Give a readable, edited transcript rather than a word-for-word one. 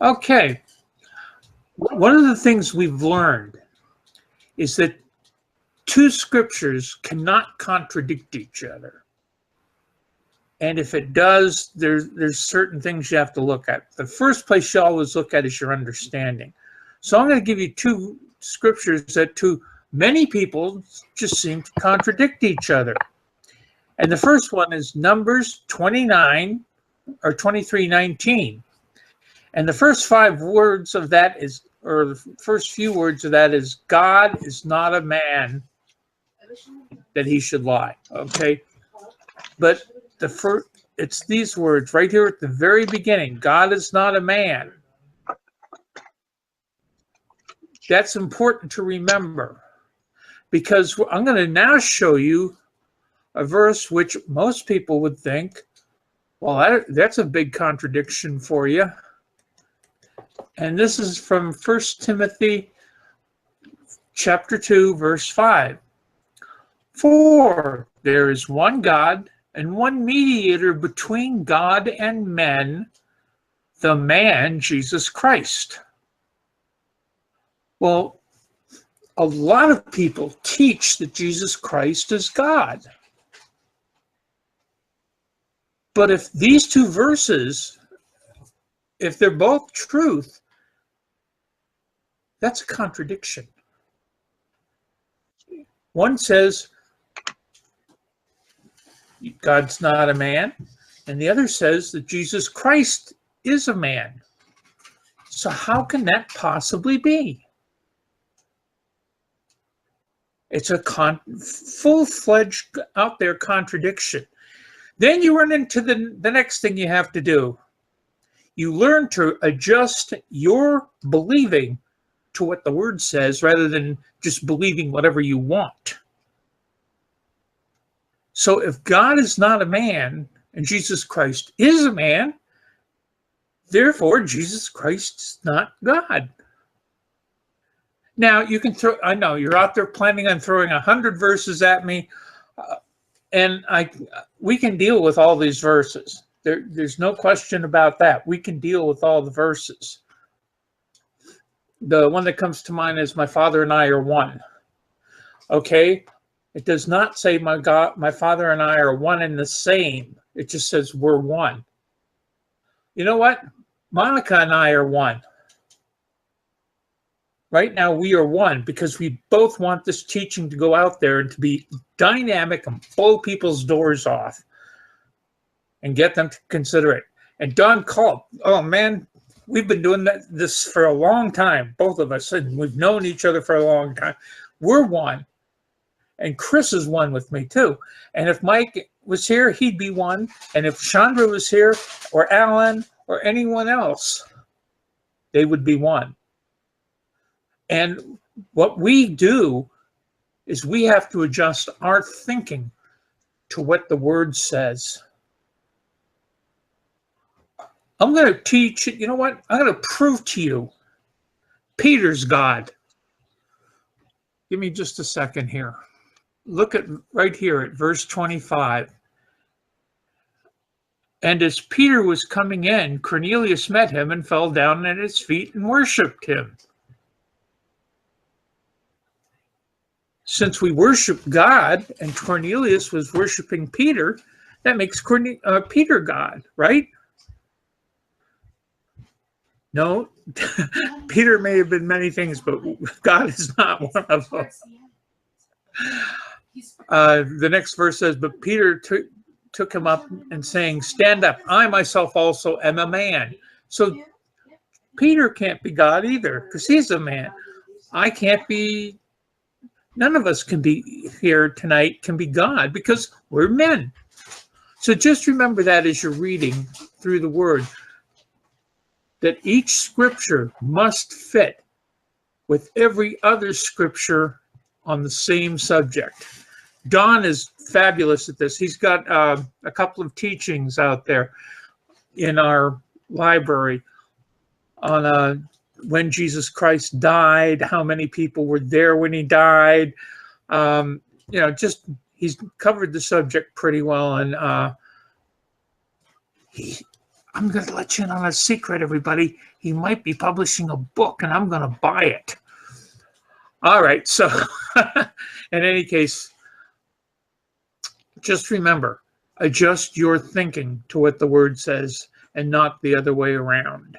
Okay. One of the things we've learned is that two scriptures cannot contradict each other. And if it does, there's certain things you have to look at. The first place you always look at is your understanding. So I'm going to give you two scriptures that to many people just seem to contradict each other. And the first one is Numbers 29 or 23:19. And the first five words of that is, or the first few words of that is, God is not a man that he should lie. Okay. But it's these words right here at the very beginning. God is not a man. That's important to remember, because I'm going to now show you a verse which most people would think, well, that's a big contradiction for you. And this is from 1 Timothy chapter 2, verse 5. For there is one God and one mediator between God and men, the man Jesus Christ. Well, a lot of people teach that Jesus Christ is God. But if these two verses, if they're both truth, that's a contradiction. One says God's not a man, and the other says that Jesus Christ is a man. So how can that possibly be? It's a full-fledged out there contradiction. Then you run into the next thing you have to do. You learn to adjust your believing to what the word says rather than just believing whatever you want. So if God is not a man and Jesus Christ is a man, therefore Jesus Christ is not God. Now you can throw, I know you're out there planning on throwing 100 verses at me, and we can deal with all these verses. There's no question about that. We can deal with all the verses. The one that comes to mind is my Father and I are one. Okay? It does not say my Father and I are one and the same. It just says we're one. You know what? Monica and I are one. Right now we are one because we both want this teaching to go out there and to be dynamic and blow people's doors off and get them to consider it. And Don called. Oh man, we've been doing this for a long time, both of us, and we've known each other for a long time. We're one. And Chris is one with me too. And if Mike was here, he'd be one. And if Chandra was here, or Alan, or anyone else, they would be one. And what we do is we have to adjust our thinking to what the word says. I'm going to teach, you know what? I'm going to prove to you Peter's God. Give me just a second here. Look at right here at verse 25. And as Peter was coming in, Cornelius met him and fell down at his feet and worshiped him. Since we worship God and Cornelius was worshiping Peter, that makes Peter God, right? No, Peter may have been many things, but God is not one of them. The next verse says, but Peter took him up and saying, stand up, I myself also am a man. So Peter can't be God either because he's a man. I can't be, none of us can be here tonight, can be God because we're men. So just remember that as you're reading through the word, that each scripture must fit with every other scripture on the same subject. Don is fabulous at this. He's got a couple of teachings out there in our library on when Jesus Christ died, how many people were there when he died. You know, just he's covered the subject pretty well, and I'm going to let you in on a secret, everybody. He might be publishing a book, and I'm going to buy it. All right, so in any case, just remember, adjust your thinking to what the word says and not the other way around.